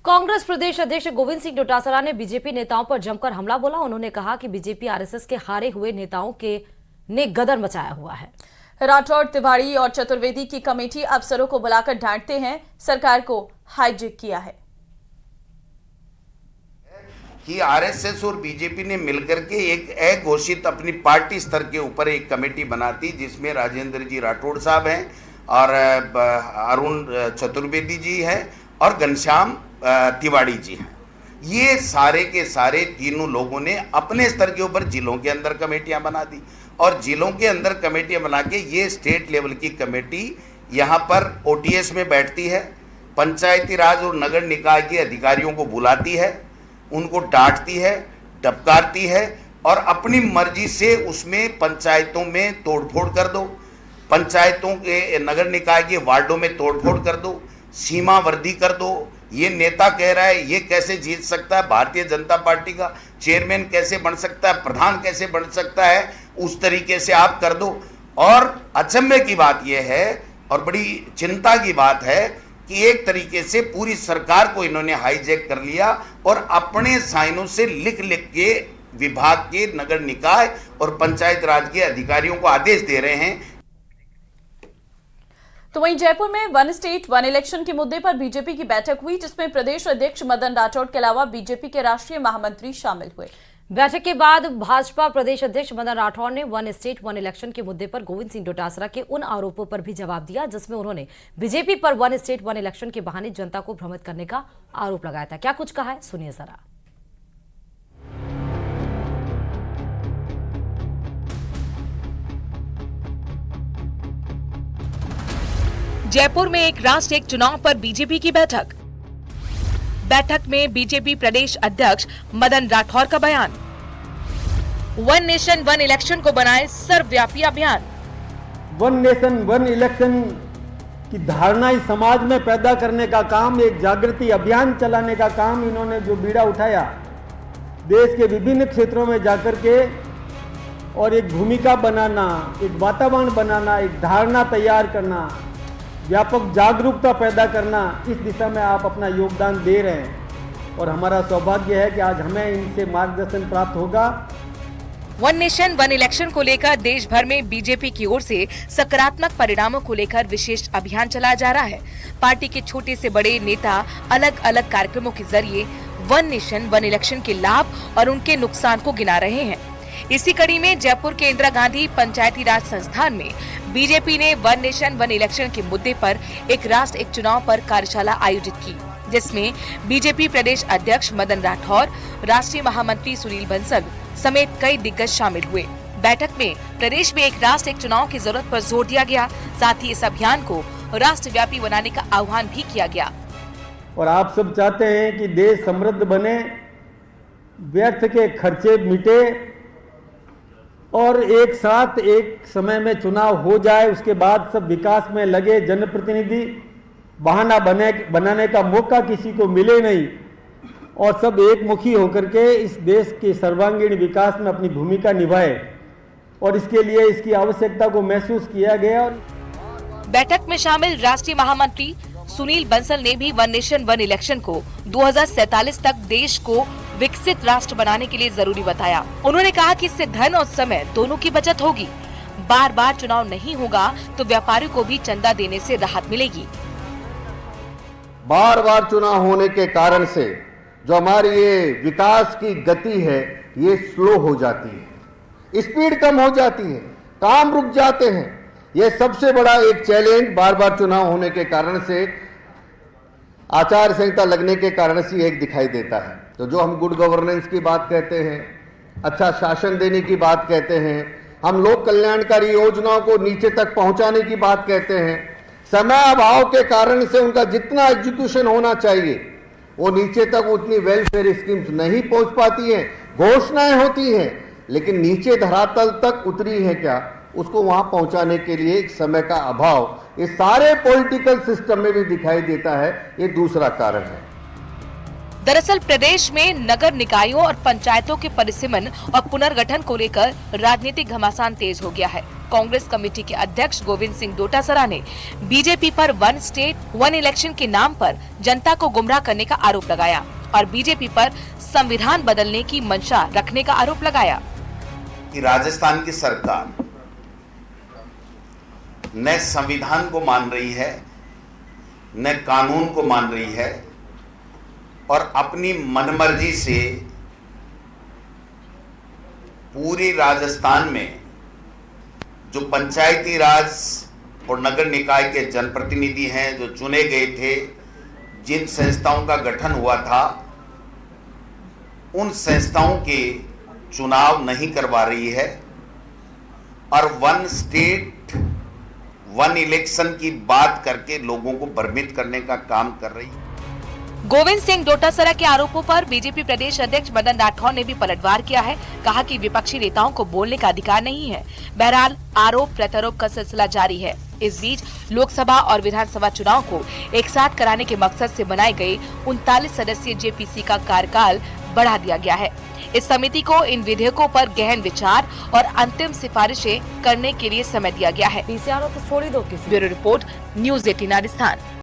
कांग्रेस प्रदेश अध्यक्ष गोविंद सिंह डोटासरा ने बीजेपी नेताओं पर जमकर हमला बोला। उन्होंने कहा कि बीजेपी आरएसएस के हारे हुए नेताओं ने गदर मचाया हुआ है। राठौड़, तिवाड़ी और चतुर्वेदी की कमेटी अफसरों को बुलाकर डांटते हैं, सरकार को हाईजैक किया है कि आरएसएस और बीजेपी ने मिलकर के एक अघोषित अपनी पार्टी स्तर के ऊपर एक कमेटी बनाती, जिसमें राजेंद्र जी राठौड़ साहब हैं और अरुण चतुर्वेदी जी हैं और घनश्याम तिवाड़ी जी हैं। ये सारे के सारे तीनों लोगों ने अपने स्तर के ऊपर जिलों के अंदर कमेटियां बना दी और जिलों के अंदर कमेटियां बना के ये स्टेट लेवल की कमेटी यहाँ पर ओटीएस में बैठती है, पंचायती राज और नगर निकाय के अधिकारियों को बुलाती है, उनको डांटती है, टपकारती है और अपनी मर्जी से उसमें पंचायतों में तोड़फोड़ कर दो, पंचायतों के नगर निकाय के वार्डों में तोड़फोड़ कर दो, सीमा वर्दी कर दो। ये नेता कह रहा है ये कैसे जीत सकता है, भारतीय जनता पार्टी का चेयरमैन कैसे बन सकता है, प्रधान कैसे बन सकता है, उस तरीके से आप कर दो। और अचंभे की बात यह है और बड़ी चिंता की बात है कि एक तरीके से पूरी सरकार को इन्होंने हाईजैक कर लिया और अपने साइनों से लिख लिख के विभाग के नगर निकाय और पंचायत राज के अधिकारियों को आदेश दे रहे हैं। तो वहीं जयपुर में वन स्टेट वन इलेक्शन के मुद्दे पर बीजेपी की बैठक हुई, जिसमें प्रदेश अध्यक्ष मदन राठौड़ के अलावा बीजेपी के राष्ट्रीय महामंत्री शामिल हुए। बैठक के बाद भाजपा प्रदेश अध्यक्ष मदन राठौड़ ने वन स्टेट वन इलेक्शन के मुद्दे पर गोविंद सिंह डोटासरा के उन आरोपों पर भी जवाब दिया जिसमें उन्होंने बीजेपी पर वन स्टेट वन इलेक्शन के बहाने जनता को भ्रमित करने का आरोप लगाया था। क्या कुछ कहा है, सुनिए जरा। जयपुर में एक राष्ट्र एक चुनाव पर बीजेपी की बैठक में बीजेपी प्रदेश अध्यक्ष मदन राठौड़ का बयान, वन नेशन वन इलेक्शन को बनाए सर्वव्यापी अभियान। वन नेशन वन इलेक्शन की धारणा इस समाज में पैदा करने का काम, एक जागृति अभियान चलाने का काम इन्होंने जो बीड़ा उठाया, देश के विभिन्न क्षेत्रों में जाकर के और एक भूमिका बनाना, एक वातावरण बनाना, एक धारणा तैयार करना, व्यापक जागरूकता पैदा करना, इस दिशा में आप अपना योगदान दे रहे हैं और हमारा सौभाग्य है कि आज हमें इनसे मार्गदर्शन प्राप्त होगा। वन नेशन वन इलेक्शन को लेकर देश भर में बीजेपी की ओर से सकारात्मक परिणामों को लेकर विशेष अभियान चलाया जा रहा है। पार्टी के छोटे से बड़े नेता अलग अलग कार्यक्रमों के जरिए वन नेशन वन इलेक्शन के लाभ और उनके नुकसान को गिना रहे हैं। इसी कड़ी में जयपुर के इंदिरा गांधी पंचायती राज संस्थान में बीजेपी ने वन नेशन वन इलेक्शन के मुद्दे पर एक राष्ट्र एक चुनाव पर कार्यशाला आयोजित की, जिसमें बीजेपी प्रदेश अध्यक्ष मदन राठौड़, राष्ट्रीय महामंत्री सुनील बंसल समेत कई दिग्गज शामिल हुए। बैठक में प्रदेश में एक राष्ट्र एक चुनाव की जरूरत पर जोर दिया गया, साथ ही इस अभियान को राष्ट्रव्यापी बनाने का आह्वान भी किया गया। और आप सब चाहते हैं कि देश समृद्ध बने, व्यर्थ के खर्चे मिटे और एक साथ एक समय में चुनाव हो जाए, उसके बाद सब विकास में लगे। जनप्रतिनिधि बहाना बनाने का मौका किसी को मिले नहीं और सब एक मुखी होकर के इस देश के सर्वांगीण विकास में अपनी भूमिका निभाए और इसके लिए इसकी आवश्यकता को महसूस किया गया। बैठक में शामिल राष्ट्रीय महामंत्री सुनील बंसल ने भी वन नेशन वन इलेक्शन को 2047 तक देश को विकसित राष्ट्र बनाने के लिए जरूरी बताया। उन्होंने कहा कि इससे धन और समय दोनों की बचत होगी। बार बार चुनाव नहीं होगा तो व्यापारियों को भी चंदा देने से राहत मिलेगी। बार बार चुनाव होने के कारण से जो हमारी ये विकास की गति है ये स्लो हो जाती है, स्पीड कम हो जाती है, काम रुक जाते हैं। ये सबसे बड़ा एक चैलेंज बार बार चुनाव होने के कारण से, आचार संहिता लगने के कारण से एक दिखाई देता है। तो जो हम गुड गवर्नेंस की बात कहते हैं, अच्छा शासन देने की बात कहते हैं, हम लोक कल्याणकारी योजनाओं को नीचे तक पहुंचाने की बात कहते हैं, समय अभाव के कारण से उनका जितना एग्जीक्यूशन होना चाहिए वो नीचे तक उतनी वेलफेयर स्कीम्स नहीं पहुंच पाती हैं। घोषणाएं होती हैं लेकिन नीचे धरातल तक उतरी है क्या, उसको वहां पहुंचाने के लिए एक समय का अभाव इस सारे पॉलिटिकल सिस्टम में भी दिखाई देता है। ये दूसरा कारण है। दरअसल प्रदेश में नगर निकायों और पंचायतों के परिसीमन और पुनर्गठन को लेकर राजनीतिक घमासान तेज हो गया है कांग्रेस कमेटी के अध्यक्ष गोविंद सिंह डोटासरा ने बीजेपी पर वन स्टेट वन इलेक्शन के नाम पर जनता को गुमराह करने का आरोप लगाया और बीजेपी पर संविधान बदलने की मंशा रखने का आरोप लगाया कि राजस्थान की सरकार न संविधान को मान रही है न कानून को मान रही है और अपनी मनमर्जी से पूरे राजस्थान में जो पंचायती राज और नगर निकाय के जनप्रतिनिधि हैं जो चुने गए थे, जिन संस्थाओं का गठन हुआ था, उन संस्थाओं के चुनाव नहीं करवा रही है और वन स्टेट वन इलेक्शन की बात करके लोगों को भ्रमित करने का काम कर रही है। गोविंद सिंह डोटासरा के आरोपों पर बीजेपी प्रदेश अध्यक्ष मदन राठौर ने भी पलटवार किया है। कहा कि विपक्षी नेताओं को बोलने का अधिकार नहीं है। बहरहाल आरोप प्रत्यारोप का सिलसिला जारी है। इस बीच लोकसभा और विधानसभा चुनाव को एक साथ कराने के मकसद से बनाई गई 39 सदस्यीय जेपीसी का कार्यकाल बढ़ा दिया गया है। इस समिति को इन विधेयकों पर गहन विचार और अंतिम सिफारिशें करने के लिए समय दिया गया है। पीसीआर तो छोड़ ही दो किसी। Bureau report, news 18 Rajasthan.